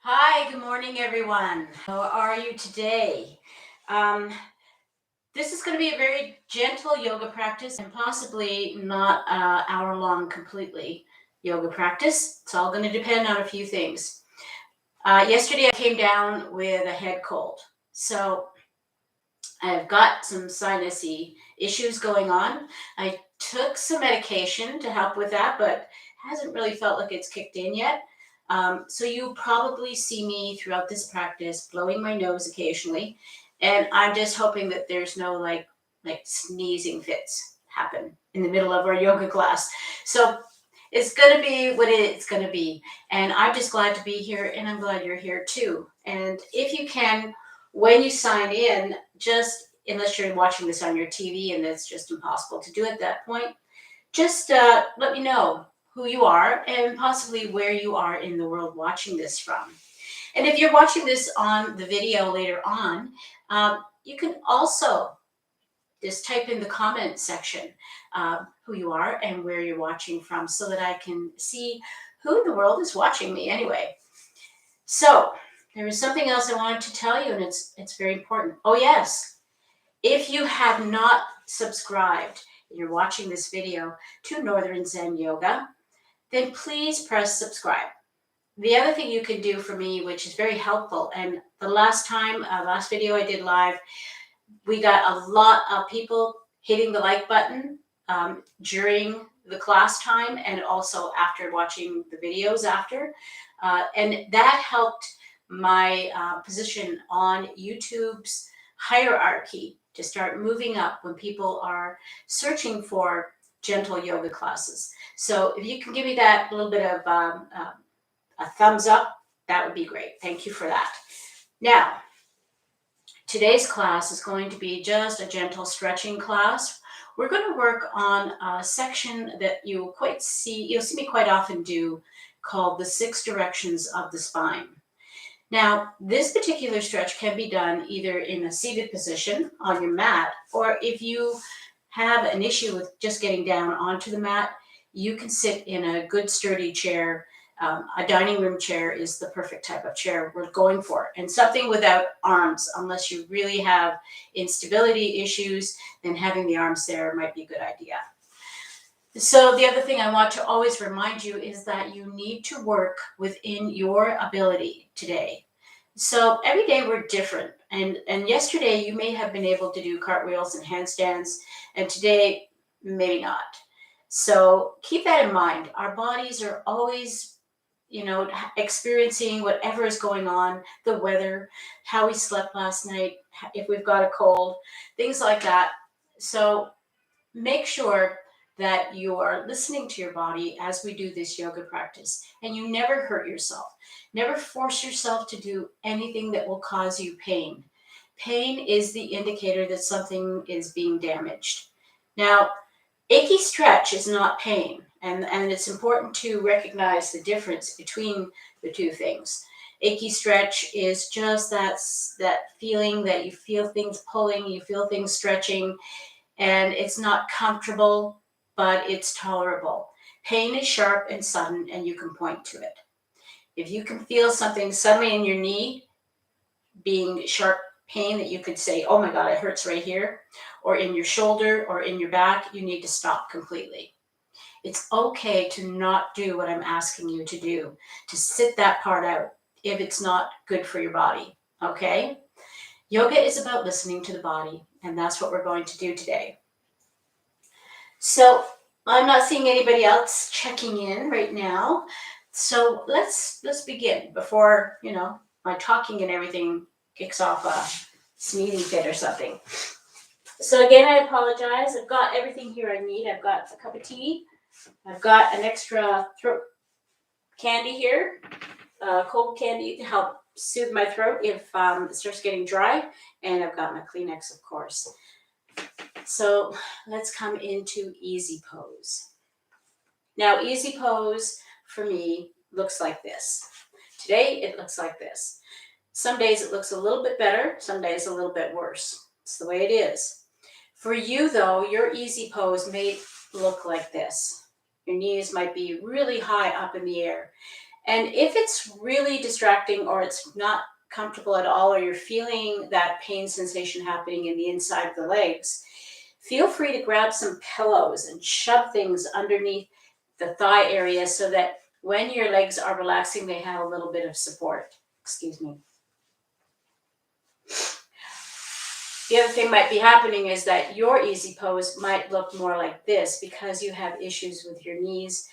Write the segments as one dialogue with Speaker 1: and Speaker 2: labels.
Speaker 1: Hi, good morning, everyone. How are you today? Um, this is going to be a very gentle yoga practice and possibly not an hour long completely yoga practice. It's all going to depend on a few things. Yesterday, I came down with a head cold. So I've got some sinusy issues going on. I took some medication to help with that, but hasn't really felt like it's kicked in yet. So you probably see me throughout this practice blowing my nose occasionally, and I'm just hoping that there's no like sneezing fits happen in the middle of our yoga class. So it's going to be what it's going to be, and I'm just glad to be here, and I'm glad you're here too. And if you can, when you sign in, just unless you're watching this on your TV and it's just impossible to do at that point, just let me know who you are and possibly where you are in the world watching this from. And if you're watching this on the video later on, you can also just type in the comment section who you are and where you're watching from so that I can see who in the world is watching me anyway. So there is something else I wanted to tell you, and it's very important. Oh yes, if you have not subscribed and you're watching this video to Northern Zen Yoga, then please press subscribe. The other thing you can do for me, which is very helpful, and the last video I did live, we got a lot of people hitting the like button during the class time and also after watching the videos after. And that helped my position on YouTube's hierarchy to start moving up when people are searching for gentle yoga classes. So if you can give me that little bit of a thumbs up, that would be great. Thank you for that. Now, today's class is going to be just a gentle stretching class. We're going to work on a section that you'll see me quite often do called the 6 directions of the spine. Now, this particular stretch can be done either in a seated position on your mat, or if you have an issue with just getting down onto the mat, you can sit in a good sturdy chair. A dining room chair is the perfect type of chair we're going for, and something without arms. Unless you really have instability issues, then having the arms there might be a good idea. So the other thing I want to always remind you is that you need to work within your ability today. So every day we're different. And yesterday you may have been able to do cartwheels and handstands, and today maybe not. So keep that in mind. Our bodies are always, experiencing whatever is going on, the weather, how we slept last night, if we've got a cold, things like that. So make sure that you are listening to your body as we do this yoga practice, and you never hurt yourself. Never force yourself to do anything that will cause you pain. Pain is the indicator that something is being damaged. Now, achy stretch is not pain, and it's important to recognize the difference between the two things. Achy stretch is just that feeling that you feel things pulling, you feel things stretching, and it's not comfortable, but it's tolerable. Pain is sharp and sudden, and you can point to it. If you can feel something suddenly in your knee being sharp pain that you could say, oh my God, it hurts right here, or in your shoulder or in your back, you need to stop completely. It's okay to not do what I'm asking you to do, to sit that part out if it's not good for your body. Okay? Yoga is about listening to the body, and that's what we're going to do today. So I'm not seeing anybody else checking in right now. So let's begin before my talking and everything kicks off a sneezing fit or something. So again, I apologize. I've got everything here I need. I've got a cup of tea. I've got an extra throat candy here, cold candy to help soothe my throat if it starts getting dry. And I've got my Kleenex, of course. So let's come into easy pose. Now, easy pose for me looks like this. Today, it looks like this. Some days it looks a little bit better, some days a little bit worse. It's the way it is. For you, though, your easy pose may look like this. Your knees might be really high up in the air. And if it's really distracting or it's not comfortable at all, or you're feeling that pain sensation happening in the inside of the legs, feel free to grab some pillows and shove things underneath the thigh area so that when your legs are relaxing, they have a little bit of support. Excuse me. The other thing might be happening is that your easy pose might look more like this because you have issues with your knees,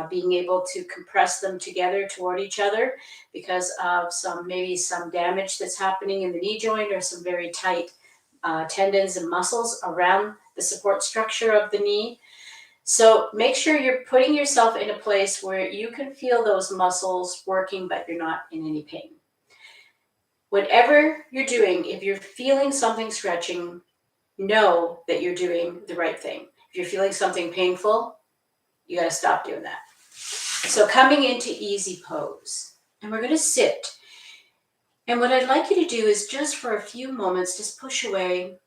Speaker 1: being able to compress them together toward each other because of maybe some damage that's happening in the knee joint or some very tight tendons and muscles around the support structure of the knee. So make sure you're putting yourself in a place where you can feel those muscles working, but you're not in any pain. Whatever you're doing, if you're feeling something stretching, know that you're doing the right thing. If you're feeling something painful, you got to stop doing that. So coming into easy pose, and we're going to sit. And what I'd like you to do is just for a few moments, just push away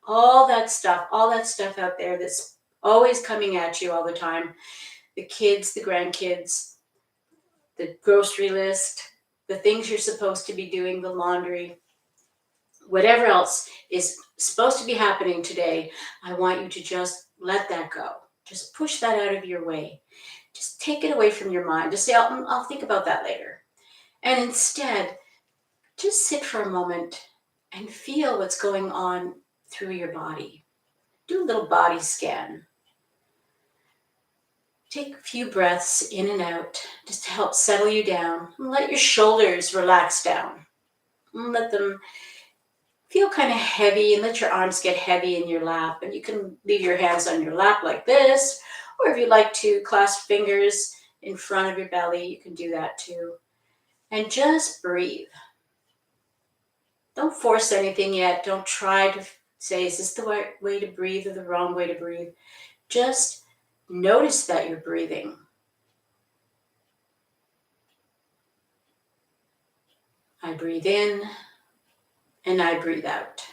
Speaker 1: all that stuff out there that's always coming at you all the time. The kids, the grandkids, the grocery list, the things you're supposed to be doing, the laundry, whatever else is supposed to be happening today, I want you to just let that go. Just push that out of your way. Just take it away from your mind. Just say, I'll think about that later. And instead, just sit for a moment and feel what's going on through your body. Do a little body scan. Take a few breaths in and out just to help settle you down. And let your shoulders relax down. And let them feel kind of heavy, and let your arms get heavy in your lap. And you can leave your hands on your lap like this, or if you like to clasp fingers in front of your belly, you can do that too. And just breathe. Don't force anything yet. Don't try to say, is this the right way to breathe or the wrong way to breathe? Just notice that you're breathing. I breathe in and I breathe out.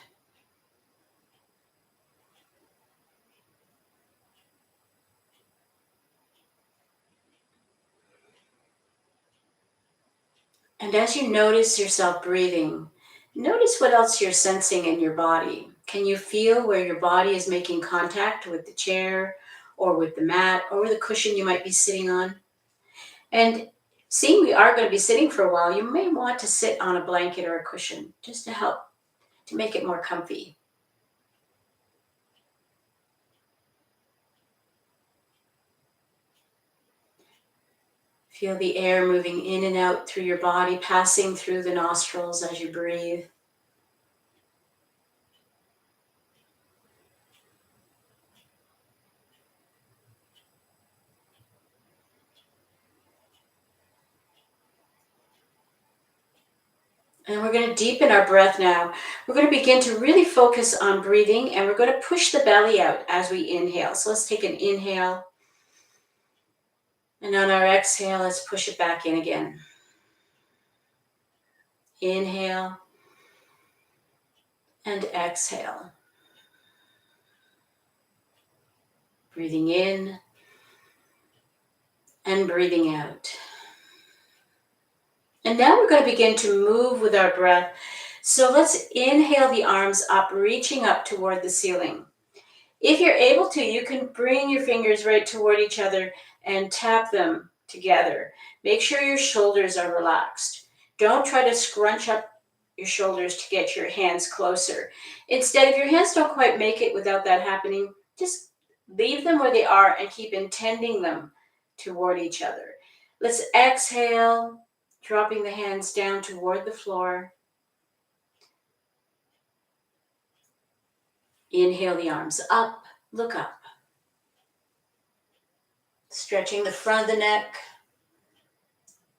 Speaker 1: And as you notice yourself breathing, notice what else you're sensing in your body. Can you feel where your body is making contact with the chair or with the mat or with the cushion you might be sitting on? And seeing we are going to be sitting for a while, you may want to sit on a blanket or a cushion just to help to make it more comfy. Feel the air moving in and out through your body, passing through the nostrils as you breathe. And we're going to deepen our breath now. We're going to begin to really focus on breathing, and we're going to push the belly out as we inhale. So let's take an inhale. And on our exhale, let's push it back in again. Inhale and exhale. Breathing in and breathing out. And now we're going to begin to move with our breath. So let's inhale the arms up, reaching up toward the ceiling. If you're able to, you can bring your fingers right toward each other and tap them together. Make sure your shoulders are relaxed. Don't try to scrunch up your shoulders to get your hands closer. Instead, if your hands don't quite make it without that happening, just leave them where they are and keep intending them toward each other. Let's exhale, dropping the hands down toward the floor. Inhale the arms up, look up. Stretching the front of the neck.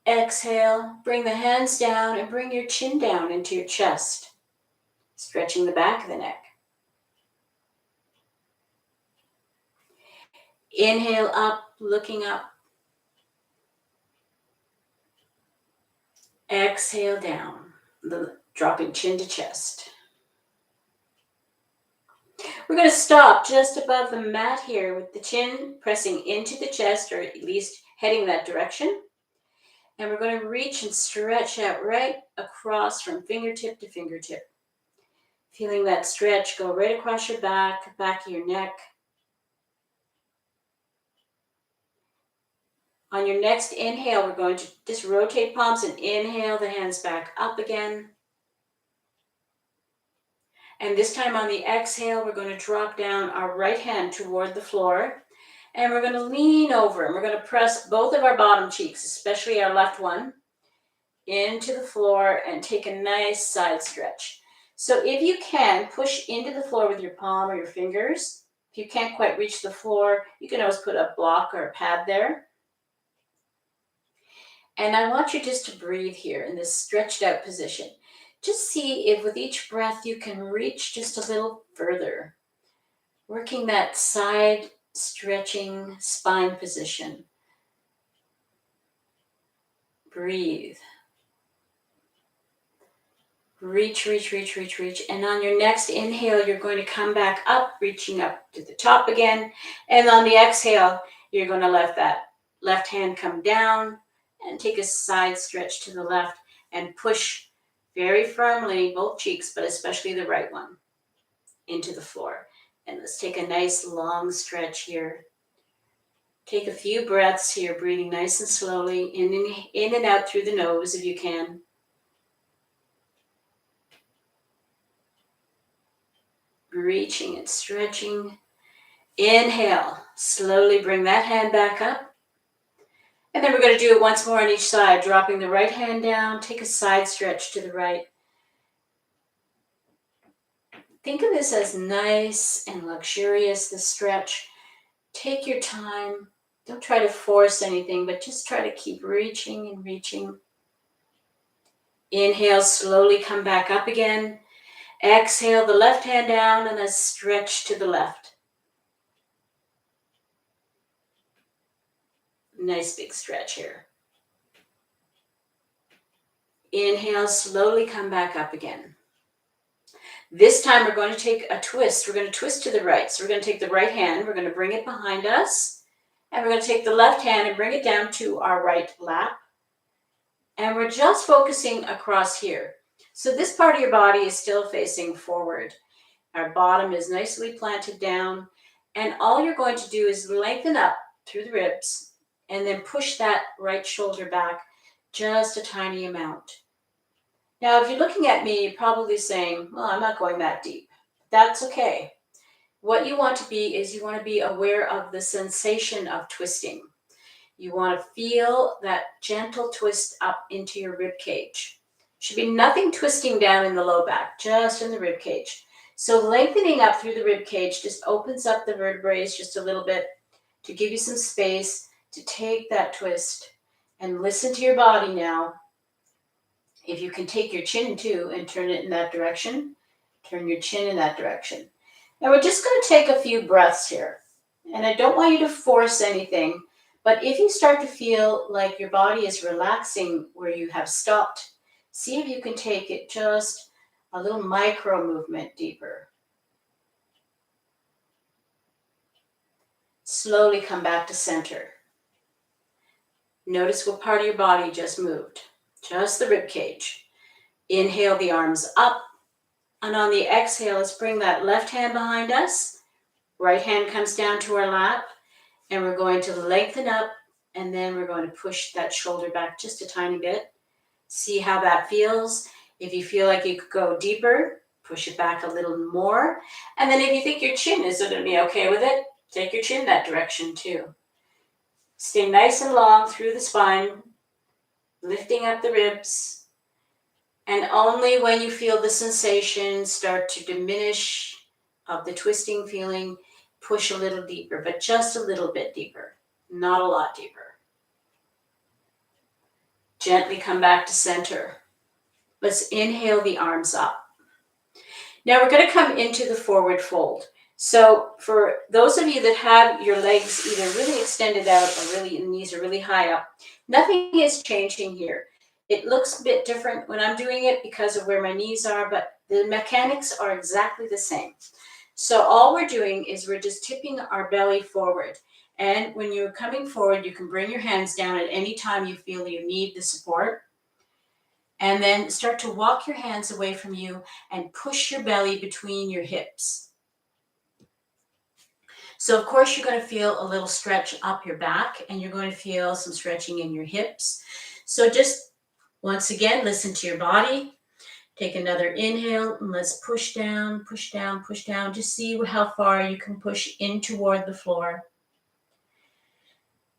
Speaker 1: Exhale, bring the hands down and bring your chin down into your chest. Stretching the back of the neck. Inhale up, looking up. Exhale down, dropping chin to chest. We're going to stop just above the mat here with the chin pressing into the chest, or at least heading that direction. And we're going to reach and stretch out right across from fingertip to fingertip. Feeling that stretch go right across your back, back of your neck. On your next inhale, we're going to just rotate palms and inhale the hands back up again. And this time on the exhale, we're going to drop down our right hand toward the floor. And we're going to lean over and we're going to press both of our bottom cheeks, especially our left one, into the floor and take a nice side stretch. So if you can, push into the floor with your palm or your fingers. If you can't quite reach the floor, you can always put a block or a pad there. And I want you just to breathe here in this stretched out position. Just see if with each breath you can reach just a little further. Working that side stretching spine position. Breathe. Reach, reach, reach, reach, reach. And on your next inhale, you're going to come back up, reaching up to the top again. And on the exhale, you're going to let that left hand come down and take a side stretch to the left and push very firmly both cheeks, but especially the right one, into the floor. And let's take a nice long stretch here. Take a few breaths here, breathing nice and slowly, in and out through the nose if you can. Reaching and stretching. Inhale, slowly bring that hand back up. And then we're going to do it once more on each side, dropping the right hand down, take a side stretch to the right. Think of this as nice and luxurious, the stretch. Take your time. Don't try to force anything, but just try to keep reaching and reaching. Inhale, slowly come back up again. Exhale the left hand down and a stretch to the left. Nice big stretch here. Inhale, slowly come back up again. This time we're going to take a twist. We're going to twist to the right. So we're going to take the right hand, we're going to bring it behind us, and we're going to take the left hand and bring it down to our right lap. And we're just focusing across here. So this part of your body is still facing forward. Our bottom is nicely planted down. And all you're going to do is lengthen up through the ribs and then push that right shoulder back just a tiny amount. Now, if you're looking at me, you're probably saying, well, I'm not going that deep. That's okay. What you want to be is you want to be aware of the sensation of twisting. You want to feel that gentle twist up into your rib cage. Should be nothing twisting down in the low back, just in the rib cage. So lengthening up through the rib cage just opens up the vertebrae just a little bit to give you some space to take that twist and listen to your body now. If you can take your chin too and turn it in that direction, turn your chin in that direction. Now we're just going to take a few breaths here. And I don't want you to force anything, but if you start to feel like your body is relaxing where you have stopped, see if you can take it just a little micro movement deeper. Slowly come back to center. Notice what part of your body just moved. Just the rib cage. Inhale the arms up. And on the exhale, let's bring that left hand behind us. Right hand comes down to our lap. And we're going to lengthen up. And then we're going to push that shoulder back just a tiny bit. See how that feels. If you feel like you could go deeper, push it back a little more. And then if you think your chin is going to be okay with it, take your chin that direction too. Stay nice and long through the spine, lifting up the ribs. And only when you feel the sensation start to diminish of the twisting feeling, push a little deeper, but just a little bit deeper, not a lot deeper. Gently come back to center. Let's inhale the arms up. Now we're going to come into the forward fold. So for those of you that have your legs either really extended out or really knees are really high up, nothing is changing here. It looks a bit different when I'm doing it because of where my knees are, but the mechanics are exactly the same. So all we're doing is we're just tipping our belly forward. And when you're coming forward, you can bring your hands down at any time you feel you need the support. And then start to walk your hands away from you and push your belly between your hips. So of course you're going to feel a little stretch up your back, and you're going to feel some stretching in your hips. So just once again, listen to your body. Take another inhale and let's push down, push down, push down. Just see how far you can push in toward the floor.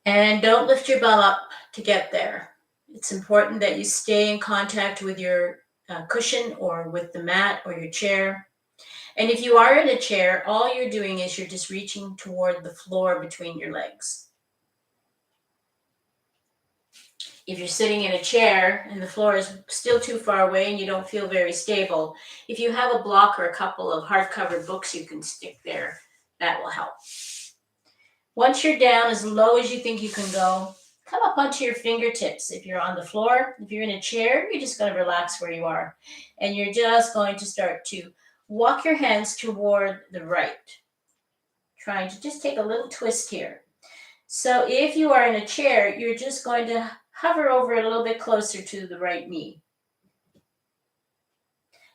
Speaker 1: And don't lift your bell up to get there. It's important that you stay in contact with your cushion or with the mat or your chair. And if you are in a chair, all you're doing is you're just reaching toward the floor between your legs. If you're sitting in a chair and the floor is still too far away and you don't feel very stable, if you have a block or a couple of hard-covered books you can stick there, that will help. Once you're down as low as you think you can go, come up onto your fingertips. If you're on the floor, if you're in a chair, you're just going to relax where you are. And you're just going to start to walk your hands toward the right, trying to just take a little twist here. So if you are in a chair, you're just going to hover over it a little bit closer to the right knee.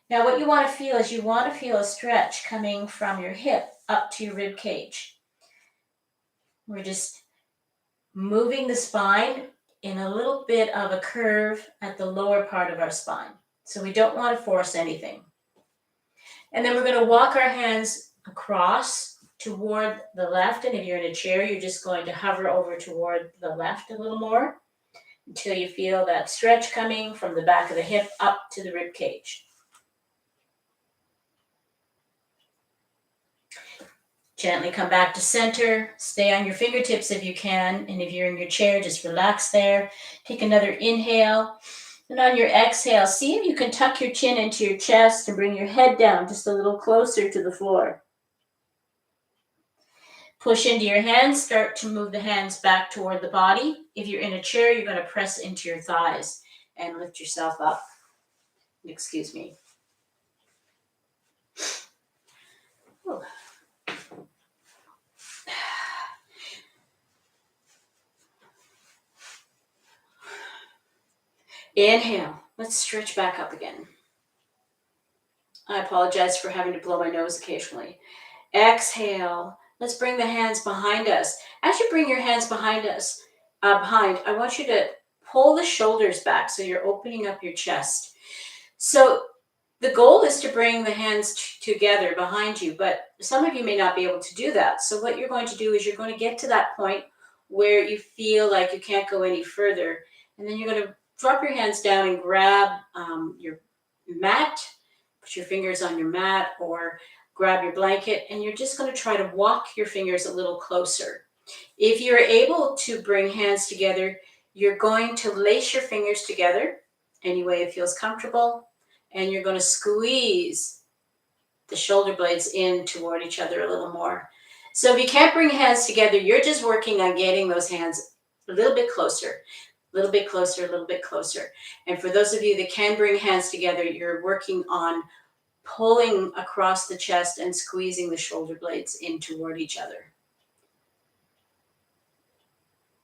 Speaker 1: Now what you want to feel is you want to feel a stretch coming from your hip up to your rib cage. We're just moving the spine in a little bit of a curve at the lower part of our spine. So we don't want to force anything. And then we're going to walk our hands across toward the left. And if you're in a chair, you're just going to hover over toward the left a little more until you feel that stretch coming from the back of the hip up to the rib cage. Gently come back to center. Stay on your fingertips if you can. And if you're in your chair, just relax there. Take another inhale. And on your exhale, see if you can tuck your chin into your chest and bring your head down just a little closer to the floor. Push into your hands. Start to move the hands back toward the body. If you're in a chair, you're going to press into your thighs and lift yourself up. Excuse me. Ooh. Inhale. Let's stretch back up again. I apologize for having to blow my nose occasionally. Exhale. Let's bring the hands behind us. As you bring your hands behind, I want you to pull the shoulders back so you're opening up your chest. So the goal is to bring the hands together behind you, but some of you may not be able to do that. So what you're going to do is you're going to get to that point where you feel like you can't go any further. And then you're going to drop your hands down and grab your mat, put your fingers on your mat, or grab your blanket, and you're just going to try to walk your fingers a little closer. If you're able to bring hands together, you're going to lace your fingers together any way it feels comfortable, and you're going to squeeze the shoulder blades in toward each other a little more. So if you can't bring hands together, you're just working on getting those hands a little bit closer, a little bit closer, a little bit closer. And for those of you that can bring hands together, you're working on pulling across the chest and squeezing the shoulder blades in toward each other.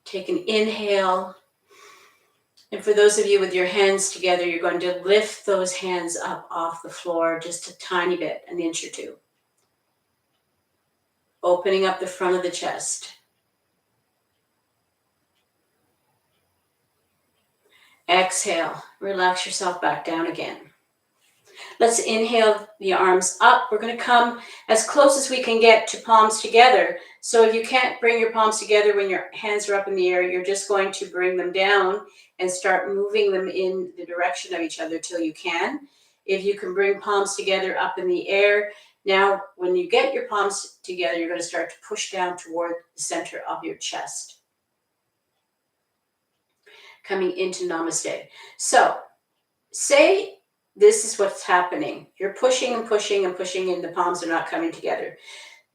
Speaker 1: Take an inhale. And for those of you with your hands together, you're going to lift those hands up off the floor just a tiny bit, an inch or two. Opening up the front of the chest. Exhale. Relax yourself back down again. Let's inhale the arms up. We're going to come as close as we can get to palms together. So if you can't bring your palms together when your hands are up in the air, you're just going to bring them down and start moving them in the direction of each other till you can. If you can bring palms together up in the air, now when you get your palms together, you're going to start to push down toward the center of your chest. Coming into Namaste. So say this is what's happening. You're pushing and pushing and pushing, and the palms are not coming together.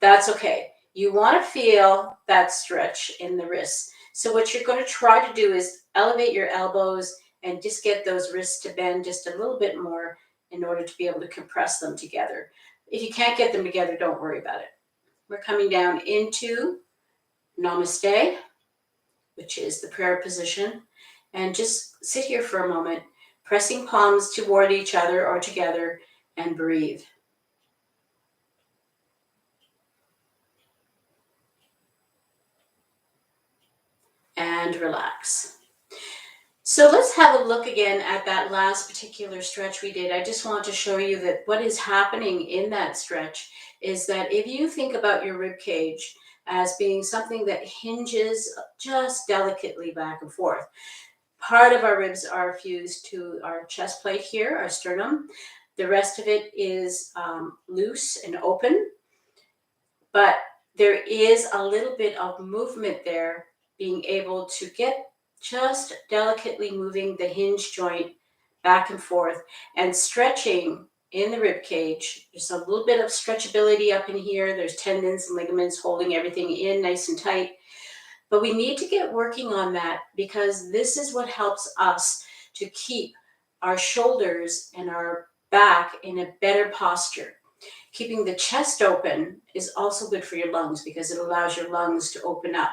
Speaker 1: That's okay. You want to feel that stretch in the wrists. So what you're going to try to do is elevate your elbows and just get those wrists to bend just a little bit more in order to be able to compress them together. If you can't get them together, don't worry about it. We're coming down into Namaste, which is the prayer position. And just sit here for a moment, pressing palms toward each other or together, and breathe. And relax. So let's have a look again at that last particular stretch we did. I just want to show you that what is happening in that stretch is that if you think about your rib cage as being something that hinges just delicately back and forth, part of our ribs are fused to our chest plate here, our sternum. The rest of it is loose and open, but there is a little bit of movement there, being able to get just delicately moving the hinge joint back and forth and stretching in the rib cage. There's a little bit of stretchability up in here. There's tendons and ligaments holding everything in nice and tight. But we need to get working on that, because this is what helps us to keep our shoulders and our back in a better posture. Keeping the chest open is also good for your lungs, because it allows your lungs to open up.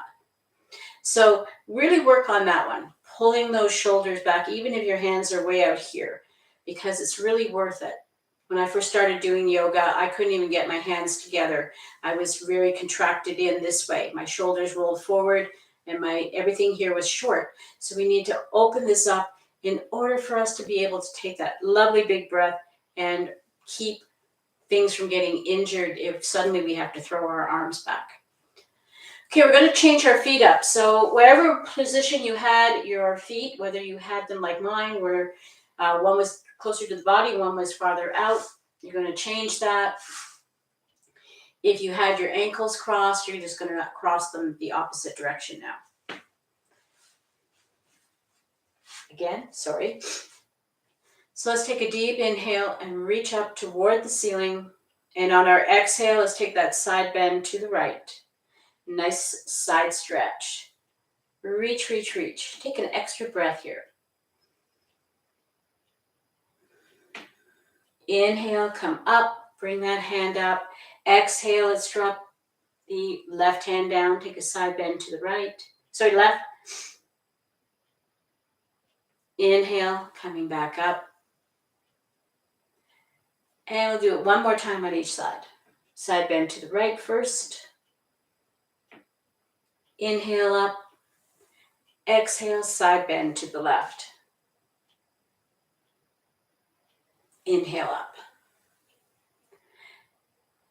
Speaker 1: So really work on that one, pulling those shoulders back, even if your hands are way out here, because it's really worth it. When I first started doing yoga, I couldn't even get my hands together. I was very contracted in this way. My shoulders rolled forward and everything here was short. So we need to open this up in order for us to be able to take that lovely big breath and keep things from getting injured if suddenly we have to throw our arms back. Okay, we're going to change our feet up. So whatever position you had your feet, whether you had them like mine, where one was closer to the body, one was farther out, you're going to change that. If you had your ankles crossed, you're just going to cross them the opposite direction now. Again, sorry. So let's take a deep inhale and reach up toward the ceiling. And on our exhale, let's take that side bend to the right. Nice side stretch. Reach, reach, reach. Take an extra breath here. Inhale, come up, bring that hand up. Exhale, let's drop the left hand down. Take a side bend to the right. Sorry, left. Inhale, coming back up. And we'll do it one more time on each side. Side bend to the right first. Inhale up. Exhale, side bend to the left. Inhale up.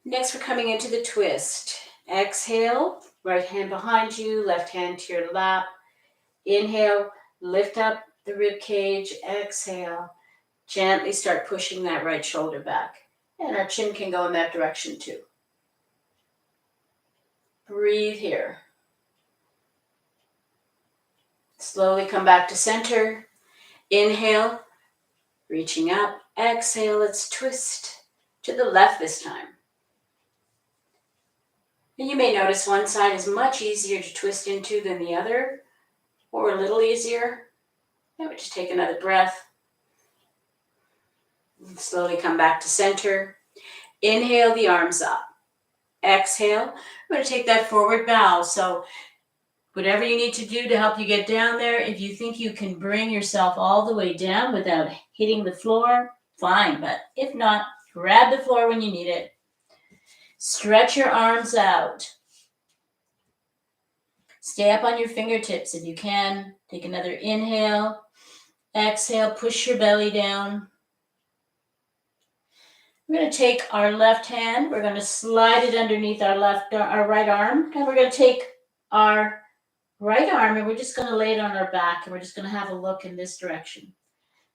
Speaker 1: Next, we're coming into the twist. Exhale, right hand behind you, left hand to your lap. Inhale, lift up the rib cage. Exhale, gently start pushing that right shoulder back. And our chin can go in that direction too. Breathe here. Slowly come back to center. Inhale, reaching up. Exhale, let's twist to the left this time. And you may notice one side is much easier to twist into than the other, or a little easier. And we just take another breath. And slowly come back to center. Inhale the arms up. Exhale, we're going to take that forward bow. So whatever you need to do to help you get down there, if you think you can bring yourself all the way down without hitting the floor, fine. But if not, grab the floor when you need it. Stretch your arms out. Stay up on your fingertips if you can. Take another inhale. Exhale, push your belly down. We're going to take our left hand. We're going to slide it underneath our right arm. And we're going to take our right arm and we're just going to lay it on our back. And we're just going to have a look in this direction.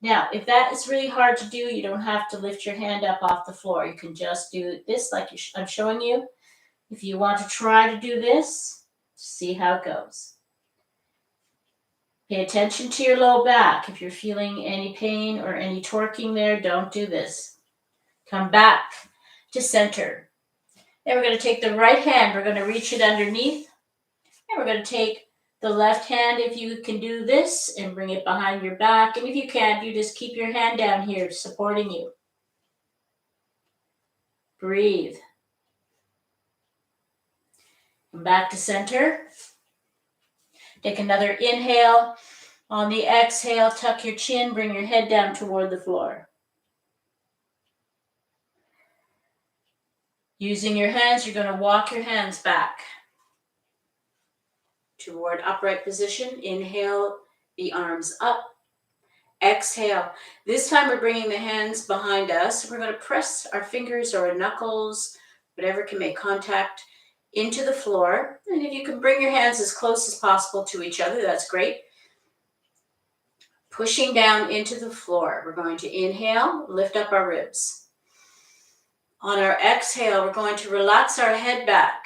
Speaker 1: Now, if that is really hard to do, you don't have to lift your hand up off the floor. You can just do this like I'm showing you. If you want to try to do this, see how it goes. Pay attention to your low back. If you're feeling any pain or any torquing there, don't do this. Come back to center. Then we're going to take the right hand. We're going to reach it underneath. And we're going to take the left hand, if you can do this, and bring it behind your back. And if you can't, you just keep your hand down here supporting you. Breathe. Back to center. Take another inhale. On the exhale, tuck your chin, bring your head down toward the floor. Using your hands, you're going to walk your hands back toward upright position. Inhale, the arms up. Exhale. This time we're bringing the hands behind us. We're going to press our fingers or our knuckles, whatever can make contact, into the floor. And if you can bring your hands as close as possible to each other, that's great. Pushing down into the floor. We're going to inhale, lift up our ribs. On our exhale, we're going to relax our head back,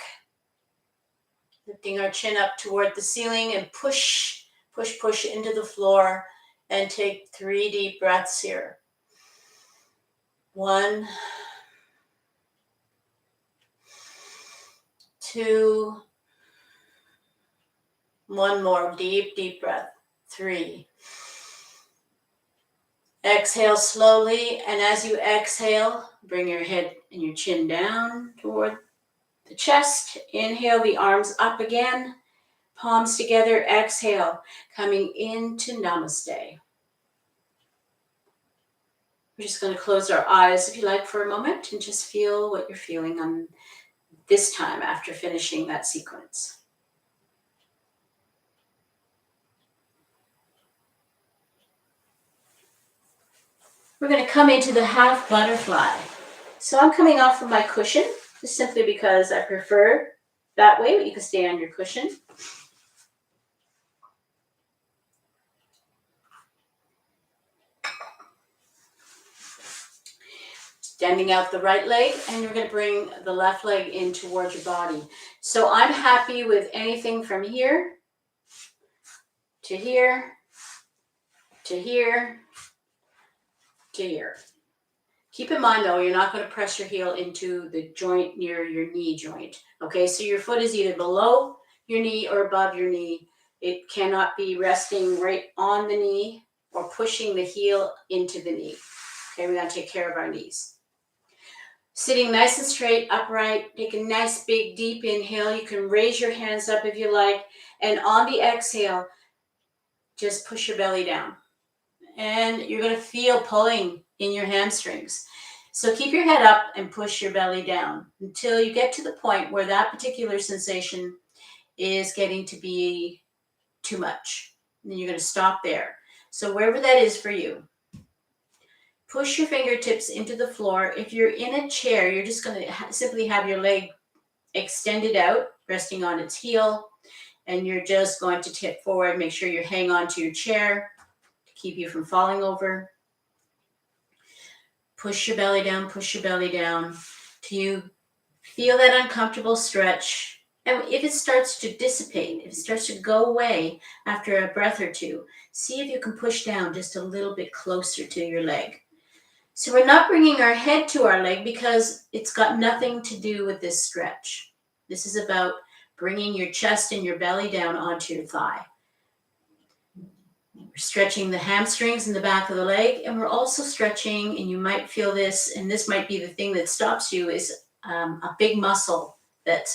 Speaker 1: lifting our chin up toward the ceiling and push into the floor, and take 3 deep breaths here. 1, 2, one more deep breath. 3. Exhale slowly, and as you exhale, bring your head and your chin down toward the chest. Inhale, the arms up again, palms together. Exhale, coming into Namaste. We're just going to close our eyes, if you like, for a moment and just feel what you're feeling on this time after finishing that sequence. We're going to come into the half butterfly. So I'm coming off of my cushion, just simply because I prefer that way, but you can stay on your cushion. Extending out the right leg, and you're going to bring the left leg in towards your body. So I'm happy with anything from here to here to here to here. Keep in mind, though, you're not going to press your heel into the joint near your knee joint. Okay, so your foot is either below your knee or above your knee. It cannot be resting right on the knee or pushing the heel into the knee. Okay, we got to take care of our knees. Sitting nice and straight, upright, take a nice big deep inhale. You can raise your hands up if you like. And on the exhale, just push your belly down. And you're going to feel pulling in your hamstrings. So keep your head up and push your belly down until you get to the point where that particular sensation is getting to be too much. And then you're going to stop there. So wherever that is for you, push your fingertips into the floor. If you're in a chair, you're just going to simply have your leg extended out, resting on its heel, and you're just going to tip forward. Make sure you hang on to your chair to keep you from falling over. Push your belly down till you feel that uncomfortable stretch. And if it starts to dissipate, if it starts to go away after a breath or two, see if you can push down just a little bit closer to your leg. So we're not bringing our head to our leg because it's got nothing to do with this stretch. This is about bringing your chest and your belly down onto your thigh. We're stretching the hamstrings in the back of the leg, and we're also stretching, and you might feel this, and this might be the thing that stops you, is a big muscle that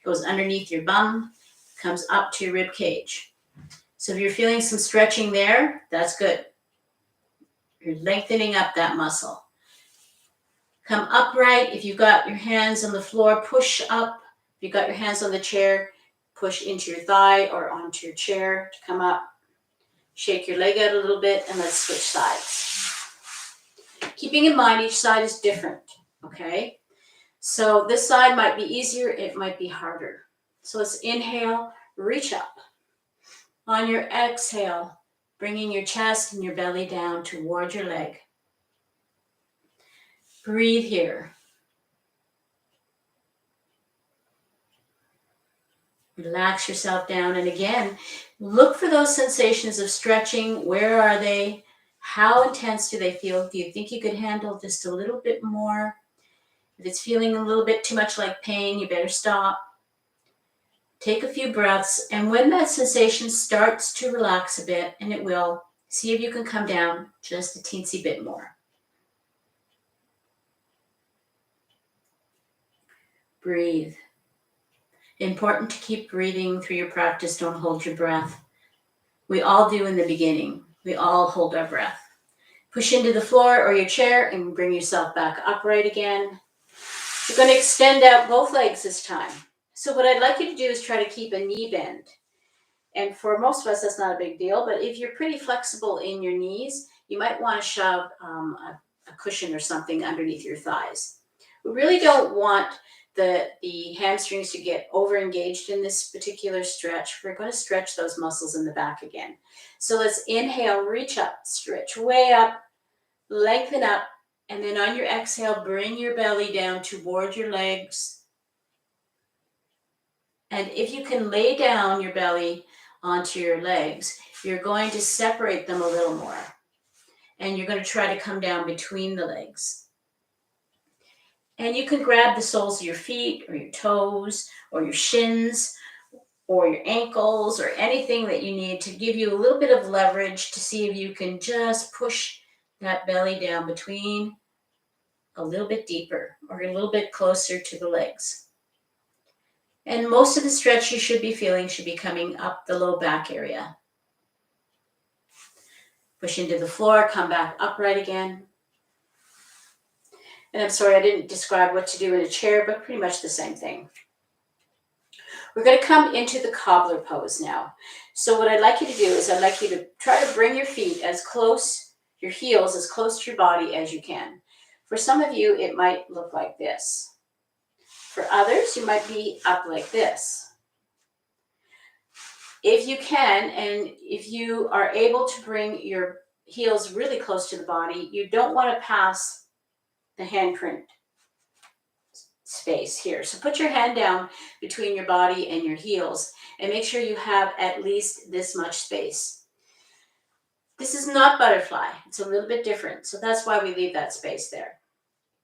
Speaker 1: goes underneath your bum, comes up to your rib cage. So if you're feeling some stretching there, that's good. You're lengthening up that muscle. Come upright. If you've got your hands on the floor, push up. If you've got your hands on the chair, push into your thigh or onto your chair to come up. Shake your leg out a little bit, and let's switch sides. Keeping in mind each side is different, okay? So this side might be easier, it might be harder. So let's inhale, reach up. On your exhale, bringing your chest and your belly down toward your leg. Breathe here. Relax yourself down. And again, look for those sensations of stretching. Where are they? How intense do they feel? Do you think you could handle just a little bit more? If it's feeling a little bit too much like pain, you better stop. Take a few breaths, and when that sensation starts to relax a bit, and it will, see if you can come down just a teensy bit more. Breathe. Important to keep breathing through your practice. Don't hold your breath. We all do in the beginning. We all hold our breath. Push into the floor or your chair and bring yourself back upright again. You're going to extend out both legs this time. So what I'd like you to do is try to keep a knee bend. And for most of us, that's not a big deal. But if you're pretty flexible in your knees, you might want to shove a cushion or something underneath your thighs. We really don't want the hamstrings to get over engaged in this particular stretch. We're going to stretch those muscles in the back again. So let's inhale, reach up, stretch way up, lengthen up, and then on your exhale, bring your belly down toward your legs. And if you can lay down your belly onto your legs, you're going to separate them a little more. And you're going to try to come down between the legs. And you can grab the soles of your feet or your toes or your shins or your ankles or anything that you need to give you a little bit of leverage to see if you can just push that belly down between a little bit deeper or a little bit closer to the legs. And most of the stretch you should be feeling should be coming up the low back area. Push into the floor, come back upright again. And I'm sorry, I didn't describe what to do in a chair, but pretty much the same thing. We're going to come into the cobbler pose now. So what I'd like you to do is I'd like you to try to bring your feet as close, your heels as close to your body as you can. For some of you, it might look like this. For others, you might be up like this. If you can, and if you are able to bring your heels really close to the body, you don't want to pass the handprint space here. So put your hand down between your body and your heels and make sure you have at least this much space. This is not butterfly. It's a little bit different. So that's why we leave that space there.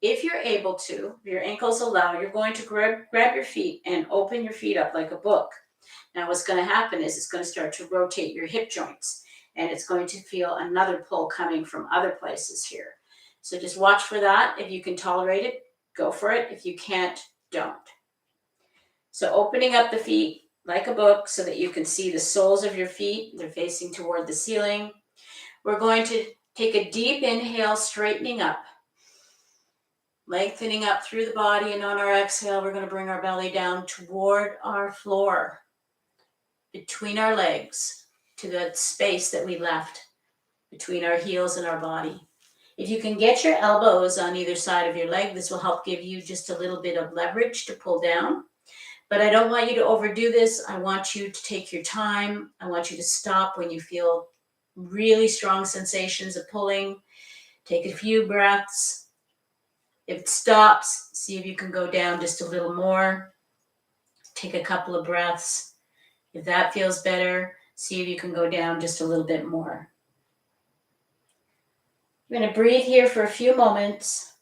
Speaker 1: If you're able to, if your ankles allow, you're going to grab your feet and open your feet up like a book. Now what's going to happen is it's going to start to rotate your hip joints and it's going to feel another pull coming from other places here. So just watch for that. If you can tolerate it, go for it. If you can't, don't. So opening up the feet like a book so that you can see the soles of your feet. They're facing toward the ceiling. We're going to take a deep inhale, straightening up. Lengthening up through the body, and on our exhale, we're going to bring our belly down toward our floor, between our legs, to the space that we left between our heels and our body. If you can get your elbows on either side of your leg, this will help give you just a little bit of leverage to pull down. But I don't want you to overdo this. I want you to take your time. I want you to stop when you feel really strong sensations of pulling. Take a few breaths. If it stops, see if you can go down just a little more. Take a couple of breaths. If that feels better, see if you can go down just a little bit more. We're going to breathe here for a few moments.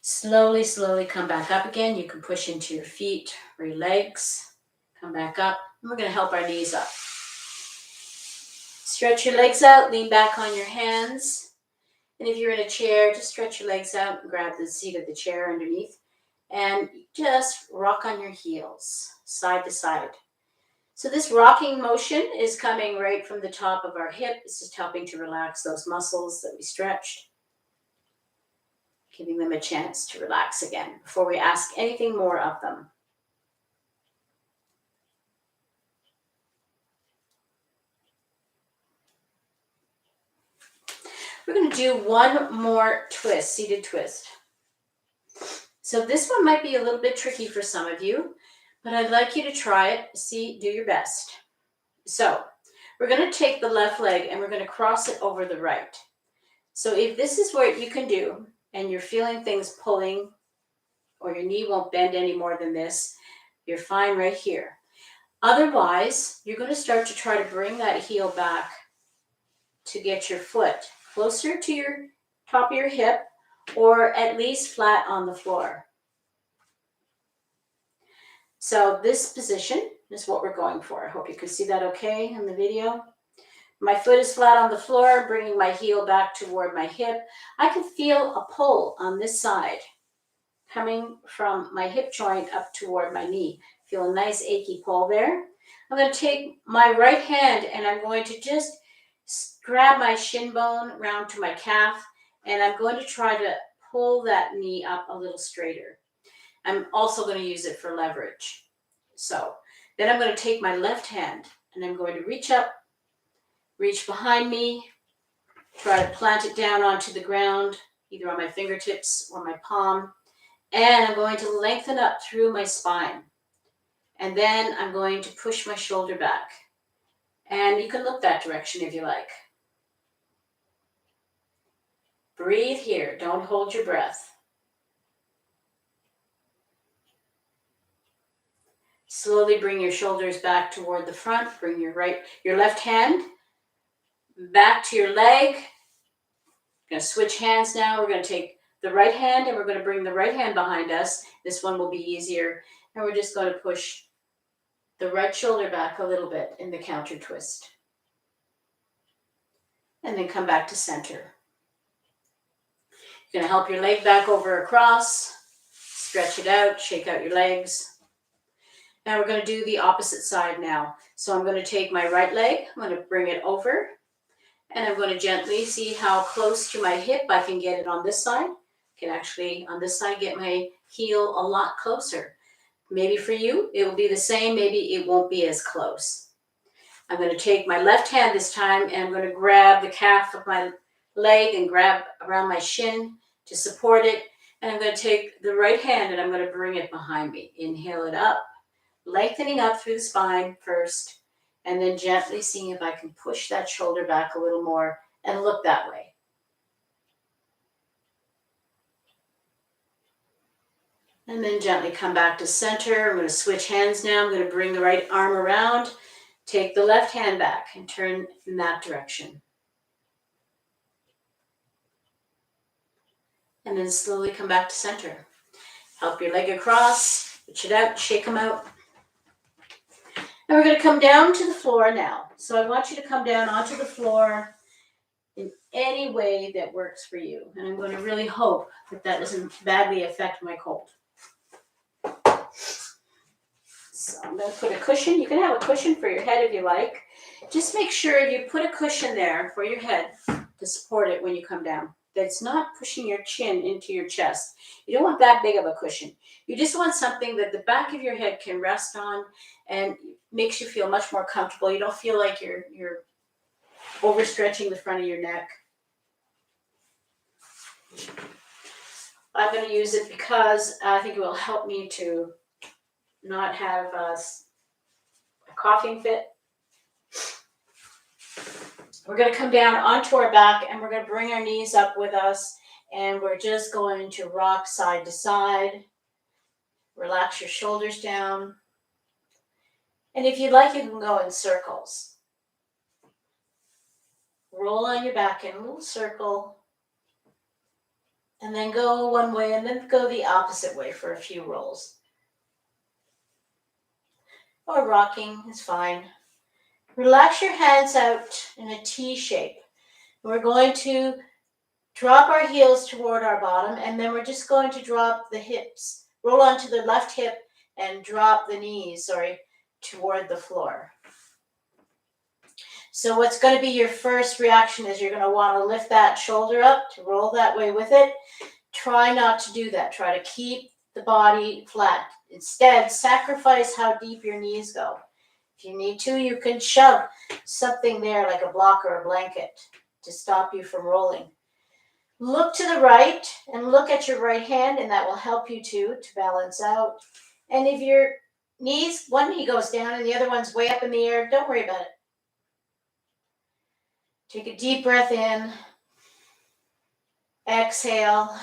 Speaker 1: Slowly, slowly come back up again. You can push into your feet or your legs. Come back up. And we're going to help our knees up. Stretch your legs out. Lean back on your hands. And if you're in a chair, just stretch your legs out and grab the seat of the chair underneath. And just rock on your heels, side to side. So this rocking motion is coming right from the top of our hip. It's just helping to relax those muscles that we stretched. Giving them a chance to relax again before we ask anything more of them. We're going to do one more twist, seated twist. So this one might be a little bit tricky for some of you, but I'd like you to try it. Do your best. So we're going to take the left leg and we're going to cross it over the right. So if this is what you can do and you're feeling things pulling or your knee won't bend any more than this, you're fine right here. Otherwise, you're going to start to try to bring that heel back to get your foot closer to your top of your hip or at least flat on the floor. So this position is what we're going for. I hope you can see that okay in the video. My foot is flat on the floor, bringing my heel back toward my hip. I can feel a pull on this side coming from my hip joint up toward my knee. Feel a nice achy pull there. I'm going to take my right hand and I'm going to just grab my shin bone round to my calf, and I'm going to try to pull that knee up a little straighter. I'm also going to use it for leverage. So then I'm going to take my left hand and I'm going to reach up, reach behind me, try to plant it down onto the ground, either on my fingertips or my palm. And I'm going to lengthen up through my spine. And then I'm going to push my shoulder back. And you can look that direction if you like. Breathe here. Don't hold your breath. Slowly bring your shoulders back toward the front. Bring your left hand back to your leg. Going to switch hands now. We're going to take the right hand and we're going to bring the right hand behind us. This one will be easier. And we're just going to push the right shoulder back a little bit in the counter twist. And then come back to center. You're going to help your leg back over across. Stretch it out. Shake out your legs. Now we're going to do the opposite side now. So I'm going to take my right leg. I'm going to bring it over. And I'm going to gently see how close to my hip I can get it on this side. I can actually, on this side, get my heel a lot closer. Maybe for you, it will be the same. Maybe it won't be as close. I'm going to take my left hand this time and I'm going to grab the calf of my leg and grab around my shin to support it. And I'm going to take the right hand and I'm going to bring it behind me. Inhale it up, lengthening up through the spine first. And then gently seeing if I can push that shoulder back a little more and look that way. And then gently come back to center. I'm going to switch hands now. I'm going to bring the right arm around, take the left hand back and turn in that direction. And then slowly come back to center. Help your leg across, reach it out, shake them out. And we're going to come down to the floor now. So I want you to come down onto the floor in any way that works for you. And I'm going to really hope that that doesn't badly affect my cold. So I'm going to put a cushion. You can have a cushion for your head if you like. Just make sure you put a cushion there for your head to support it when you come down. That's not pushing your chin into your chest. You don't want that big of a cushion. You just want something that the back of your head can rest on and makes you feel much more comfortable. You don't feel like you're overstretching the front of your neck. I'm going to use it because I think it will help me to not have a coughing fit. We're going to come down onto our back and we're going to bring our knees up with us and we're just going to rock side to side. Relax your shoulders down. And if you'd like, you can go in circles. Roll on your back in a little circle and then go one way and then go the opposite way for a few rolls. Or rocking is fine. Relax your hands out in a T shape. We're going to drop our heels toward our bottom and then we're just going to drop the hips. Roll onto the left hip and drop the knees, toward the floor. So what's going to be your first reaction is you're going to want to lift that shoulder up to roll that way with it. Try not to do that. Try to keep the body flat. Instead, sacrifice how deep your knees go. If you need to, you can shove something there like a block or a blanket to stop you from rolling. Look to the right and look at your right hand, and that will help you to balance out. And if your knees, one knee goes down and the other one's way up in the air, don't worry about it. Take a deep breath in. Exhale.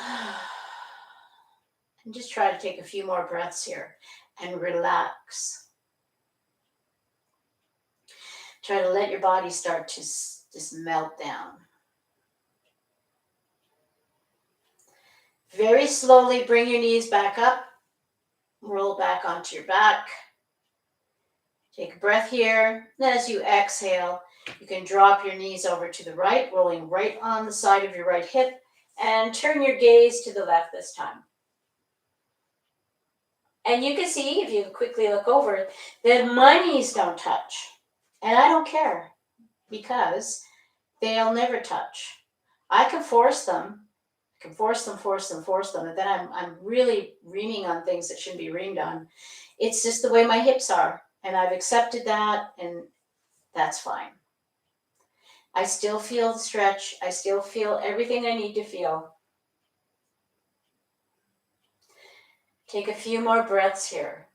Speaker 1: And just try to take a few more breaths here and relax. Try to let your body start to just melt down. Very slowly bring your knees back up. Roll back onto your back. Take a breath here. And as you exhale, You can drop your knees over to the right, rolling right on the side of your right hip, and turn your gaze to the left this time. And you can see, if you quickly look over, that my knees don't touch. And I don't care, because they'll never touch. I can force them. I can force them, and then I'm really reaming on things that shouldn't be reamed on. It's just the way my hips are, and I've accepted that, and that's fine. I still feel the stretch. I still feel everything I need to feel. Take a few more breaths here.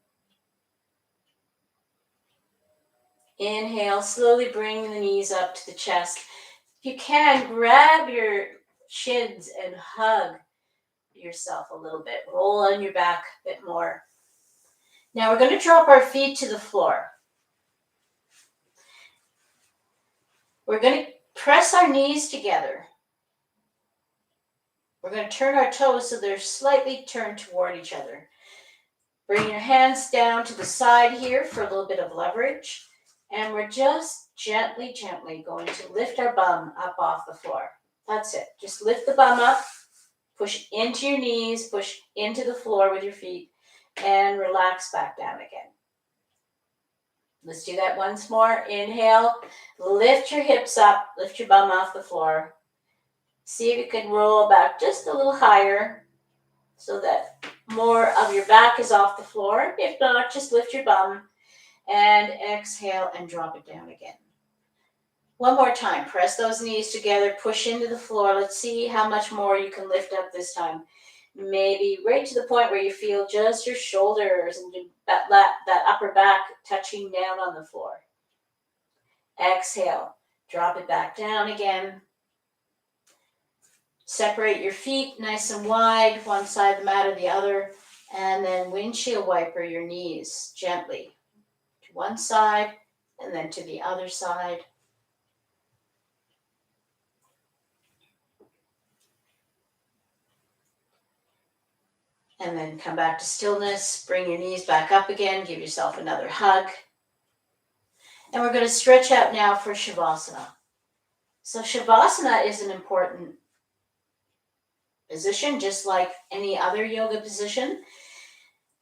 Speaker 1: Inhale, slowly bring the knees up to the chest. If you can, grab your shins and hug yourself a little bit. Roll on your back a bit more. Now we're going to drop our feet to the floor. We're going to press our knees together. We're going to turn our toes so they're slightly turned toward each other. Bring your hands down to the side here for a little bit of leverage. And we're just gently going to lift our bum up off the floor. That's it. Just lift the bum up, push into your knees, push into the floor with your feet, and relax back down again. Let's do that once more. Inhale, lift your hips up, lift your bum off the floor. See if you can roll back just a little higher so that more of your back is off the floor. If not, just lift your bum and exhale and drop it down again. One more time. Press those knees together, push into the floor. Let's see how much more you can lift up this time. Maybe right to the point where you feel just your shoulders and that upper back touching down on the floor. Exhale, drop it back down again. Separate your feet nice and wide, one side of the mat or the other, and then windshield wiper your knees gently to one side and then to the other side. And then come back to stillness, bring your knees back up again, give yourself another hug. And we're going to stretch out now for Savasana. So Savasana is an important position, just like any other yoga position.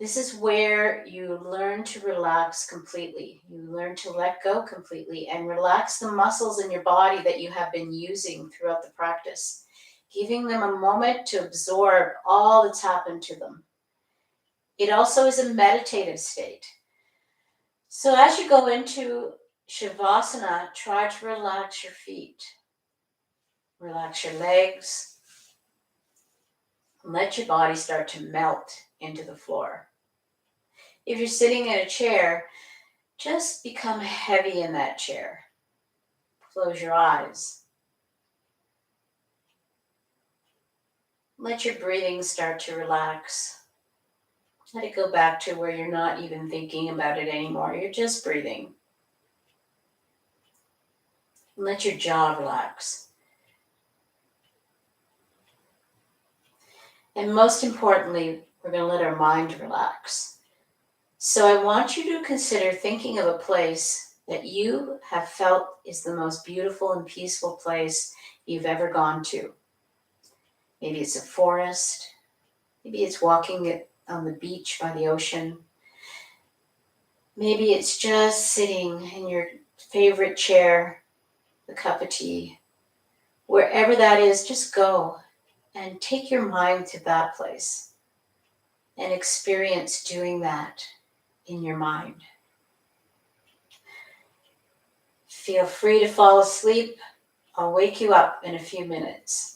Speaker 1: This is where you learn to relax completely. You learn to let go completely and relax the muscles in your body that you have been using throughout the practice, giving them a moment to absorb all that's happened to them. It also is a meditative state. So as you go into Savasana, try to relax your feet. Relax your legs. Let your body start to melt into the floor. If you're sitting in a chair, just become heavy in that chair. Close your eyes. Let your breathing start to relax. Let it go back to where you're not even thinking about it anymore. You're just breathing. Let your jaw relax. And most importantly, we're going to let our mind relax. So I want you to consider thinking of a place that you have felt is the most beautiful and peaceful place you've ever gone to. Maybe it's a forest. Maybe it's walking on the beach by the ocean. Maybe it's just sitting in your favorite chair, a cup of tea. Wherever that is, just go and take your mind to that place and experience doing that in your mind. Feel free to fall asleep. I'll wake you up in a few minutes.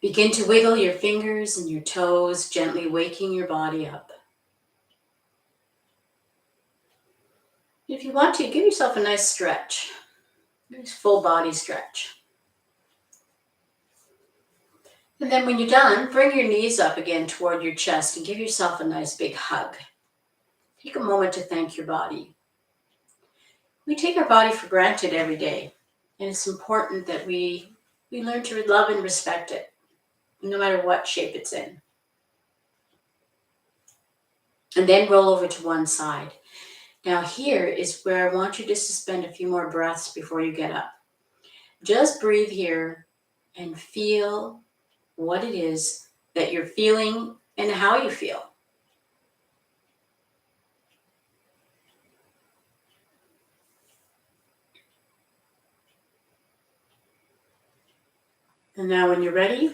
Speaker 1: Begin to wiggle your fingers and your toes, gently waking your body up. If you want to, give yourself a nice stretch, nice full body stretch. And then when you're done, bring your knees up again toward your chest and give yourself a nice big hug. Take a moment to thank your body. We take our body for granted every day, and it's important that we learn to love and respect it, no matter what shape it's in. And then roll over to one side. Now here is where I want you to suspend a few more breaths before you get up. Just breathe here and feel what it is that you're feeling and how you feel. And now when you're ready,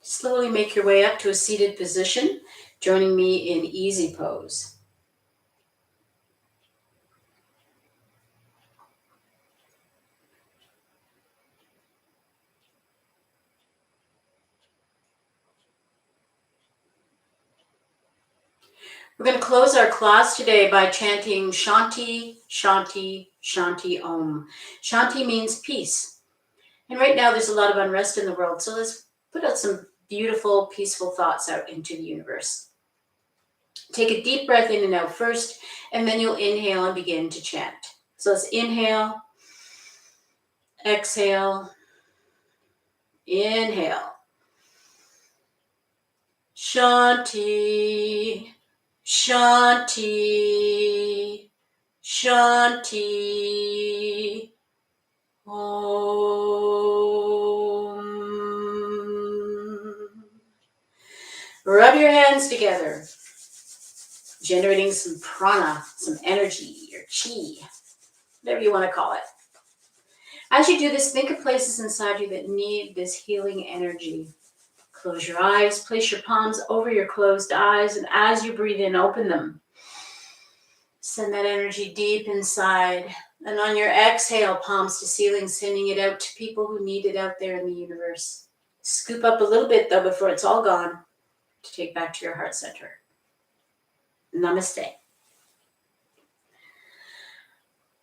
Speaker 1: slowly make your way up to a seated position, joining me in easy pose. We're going to close our class today by chanting Shanti, Shanti, Shanti Om. Shanti means peace. And right now there's a lot of unrest in the world, so let's put out some beautiful, peaceful thoughts out into the universe. Take a deep breath in and out first, and then you'll inhale and begin to chant. So let's inhale, exhale, inhale. Shanti, Shanti, Shanti, Om. Rub your hands together, generating some prana, some energy or chi, whatever you want to call it. As you do this, think of places inside you that need this healing energy. Close your eyes, place your palms over your closed eyes, and as you breathe in, open them. Send that energy deep inside. And on your exhale, palms to ceiling, sending it out to people who need it out there in the universe. Scoop up a little bit, though, before it's all gone, to take back to your heart center. Namaste.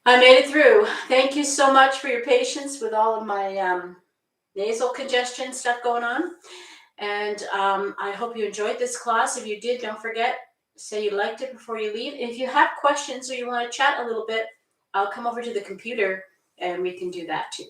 Speaker 1: I made it through. Thank you so much for your patience with all of my nasal congestion stuff going on. And I hope you enjoyed this class. If you did, don't forget, say you liked it before you leave. If you have questions or you want to chat a little bit, I'll come over to the computer and we can do that too.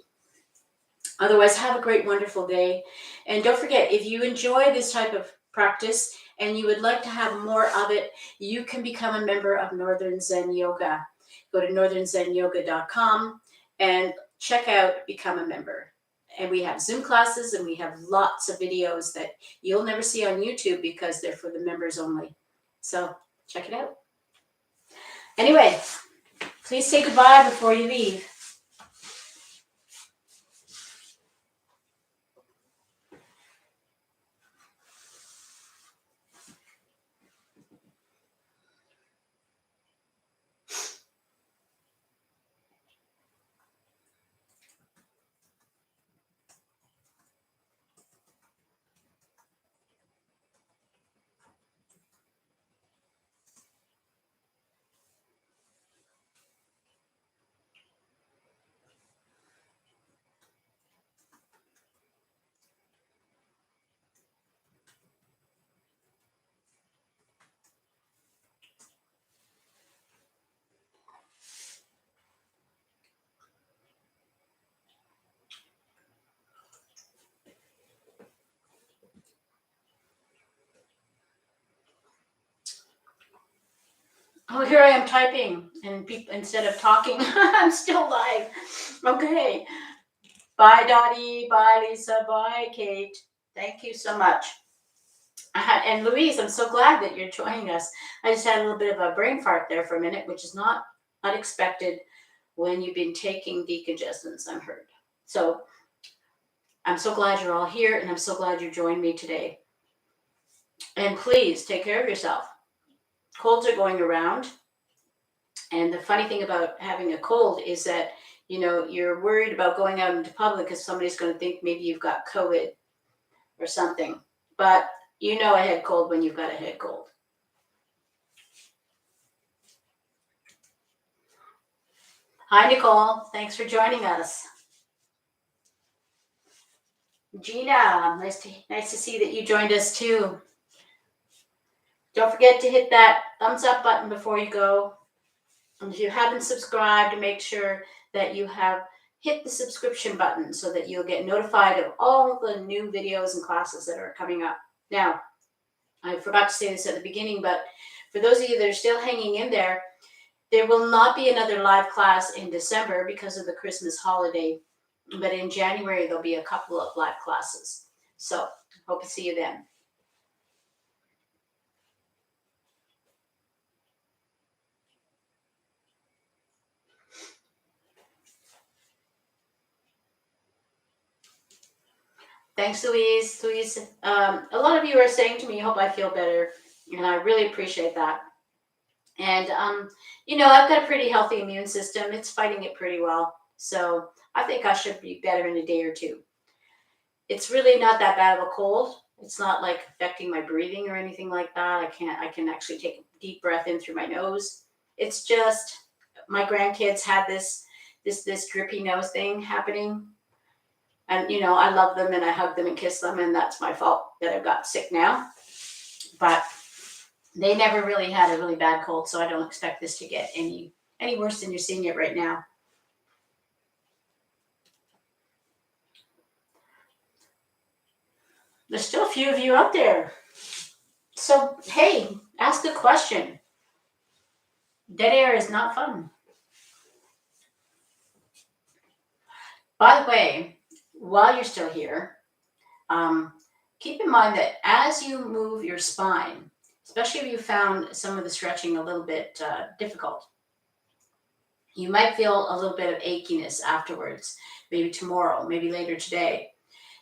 Speaker 1: Otherwise, have a great, wonderful day. And don't forget, if you enjoy this type of practice and you would like to have more of it, you can become a member of Northern Zen Yoga. Go to northernzenyoga.com and check out Become a Member. And we have Zoom classes and we have lots of videos that you'll never see on YouTube because they're for the members only. So check it out. Anyway, please say goodbye before you leave. Oh, here I am typing, and instead of talking, I'm still live. Okay. Bye, Dottie. Bye, Lisa. Bye, Kate. Thank you so much. And Louise, I'm so glad that you're joining us. I just had a little bit of a brain fart there for a minute, which is not unexpected when you've been taking decongestants, I've heard. So I'm so glad you're all here, and I'm so glad you joined me today. And please take care of yourself. Colds are going around. And the funny thing about having a cold is that, you know, you're worried about going out into public because somebody's going to think maybe you've got COVID. or something. But you know a head cold when you've got a head cold. Hi, Nicole. Thanks for joining us. Gina, nice to see that you joined us too. Don't forget to hit that thumbs up button before you go. And if you haven't subscribed, make sure that you have hit the subscription button so that you'll get notified of all the new videos and classes that are coming up. Now, I forgot to say this at the beginning, but for those of you that are still hanging in there will not be another live class in December because of the Christmas holiday, but in January there'll be a couple of live classes. So hope to see you then. Thanks, Louise. Louise, a lot of you are saying to me, hope I feel better, and I really appreciate that. And, I've got a pretty healthy immune system. It's fighting it pretty well. So I think I should be better in a day or two. It's really not that bad of a cold. It's not like affecting my breathing or anything like that. I can actually take a deep breath in through my nose. It's just my grandkids had this drippy nose thing happening. And, I love them and I hug them and kiss them. And that's my fault that I've got sick now. But they never really had a really bad cold. So I don't expect this to get any worse than you're seeing it right now. There's still a few of you out there. So, hey, ask a question. Dead air is not fun. By the way, while you're still here, keep in mind that as you move your spine, especially if you found some of the stretching a little bit difficult, you might feel a little bit of achiness afterwards, maybe tomorrow, maybe later today.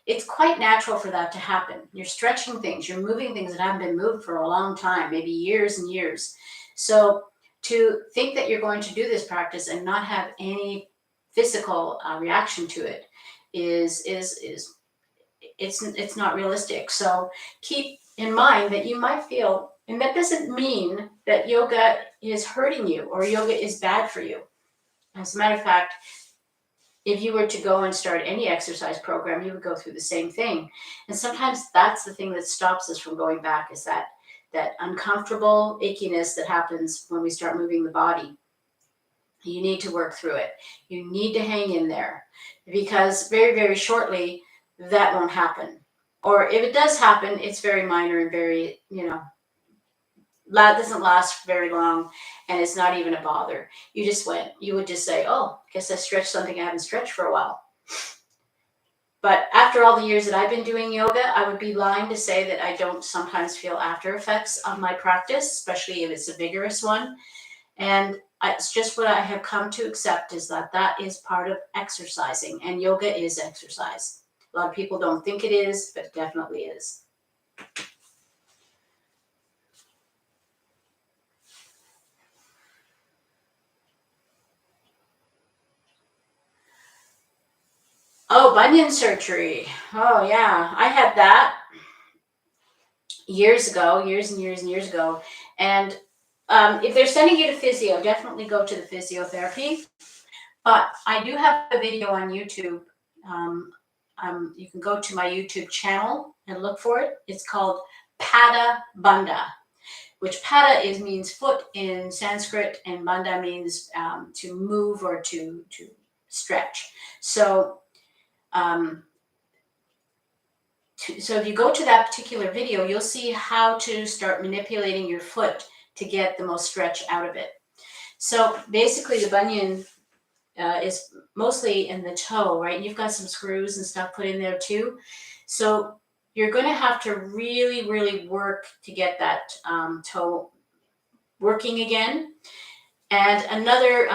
Speaker 1: It's quite natural for that to happen. You're stretching things, you're moving things that haven't been moved for a long time, maybe years and years. So to think that you're going to do this practice and not have any physical reaction to it it's not realistic. So keep in mind that you might feel, and that doesn't mean that yoga is hurting you or yoga is bad for you. As a matter of fact, if you were to go and start any exercise program, you would go through the same thing. And sometimes that's the thing that stops us from going back, is that uncomfortable achiness that happens when we start moving the body. You need to work through it. You need to hang in there, because very, very shortly that won't happen. Or if it does happen, it's very minor and very, doesn't last very long, and it's not even a bother. You would just say, oh, I guess I stretched something I haven't stretched for a while. But after all the years that I've been doing yoga, I would be lying to say that I don't sometimes feel after effects of my practice, especially if it's a vigorous one. And it's just what I have come to accept, is that is part of exercising, and yoga is exercise. A lot of people don't think it is, but it definitely is. Oh, bunion surgery. Oh, yeah. I had that years and years ago. And if they're sending you to physio, definitely go to the physiotherapy. But I do have a video on YouTube. You can go to my YouTube channel and look for it. It's called Pada Bandha, which Pada means foot in Sanskrit, and Bandha means to move or to stretch. So if you go to that particular video, you'll see how to start manipulating your foot to get the most stretch out of it. So basically the bunion is mostly in the toe, right? And you've got some screws and stuff put in there too. So you're going to have to really, really work to get that toe working again. And another,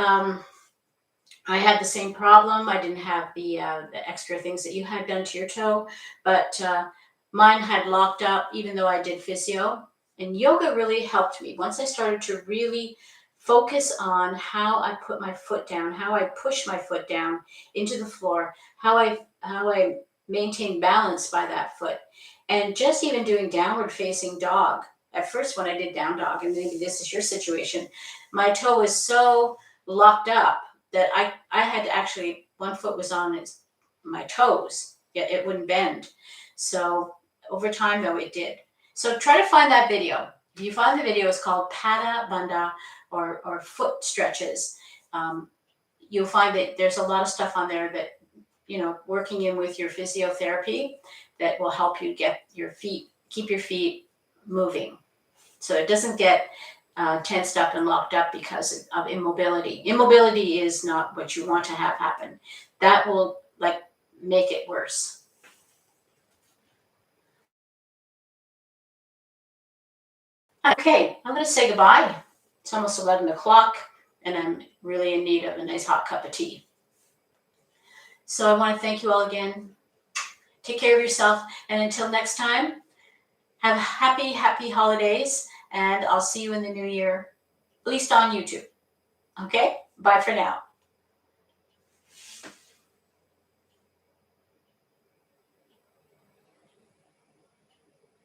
Speaker 1: I had the same problem. I didn't have the extra things that you had done to your toe, but mine had locked up even though I did physio. And yoga really helped me. Once I started to really focus on how I put my foot down, how I push my foot down into the floor, how I maintain balance by that foot. And just even doing downward facing dog. At first, when I did down dog, and maybe this is your situation, my toe was so locked up that I had to actually, one foot was on my toes, yet it wouldn't bend. So over time, though, it did. So try to find that video. If you find the video, it's called Pada Bandha, or foot stretches. You'll find that there's a lot of stuff on there that, working in with your physiotherapy, that will help you keep your feet moving. So it doesn't get tensed up and locked up because of immobility. Immobility is not what you want to have happen. That will make it worse. Okay, I'm going to say goodbye. It's almost 11 o'clock, and I'm really in need of a nice hot cup of tea. So I want to thank you all again. Take care of yourself, and until next time, have happy holidays, and I'll see you in the new year, at least on YouTube. Okay? Bye for now.